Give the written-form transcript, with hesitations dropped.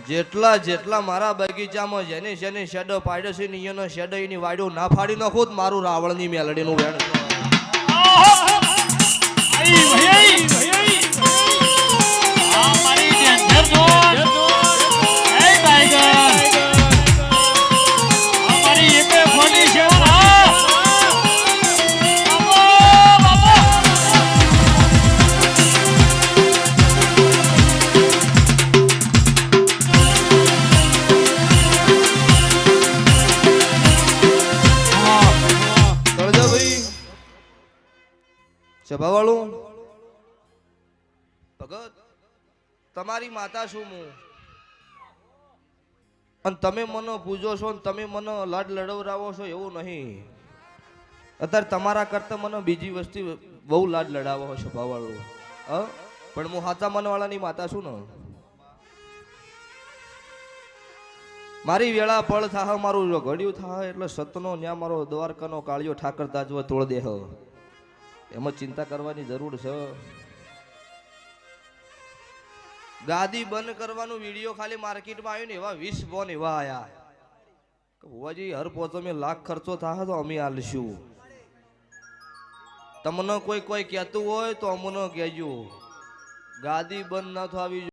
જેટલા જેટલા મારા બગીચામાં જેને જેને શેડો પાડ્યો છે ને એનો શેડો એની વાડ્યો ના ફાડી નાખું મારું રાવણની મેલડીનું વેણ સભાવાળું ભગત તમારી માતા છું હું અને તમે મને પૂજો છો ને તમે મને લાડ લડવરાવો છો એવું નહીં અત્યારે તમારા કરતા મને બીજી વસ્તુ બહુ લાડ લડાવો છો સભાવાળું પણ હું હાચા મનવાળાની માતા છું ને મારી વેળા પળ થાહ મારું ઘડ્યું થાહ એટલે સતનો ન્યા મારો દ્વારકાનો કાળિયો ઠાકર તાજવો તોળ દેહ એમાં ચિંતા કરવાની જરૂર છે ગાદી બંધ કરવાનું વિડીયો ખાલી માર્કેટમાં આવ્યું ને એવા 20 બોન એવા આયા ભુવાજી હર પોતો મેં લાખ ખર્ચો થાય તો અમે આલશું તમને કોઈ કહેતું હોય તો અમને કહેજો ગાદી બંધ ના થવી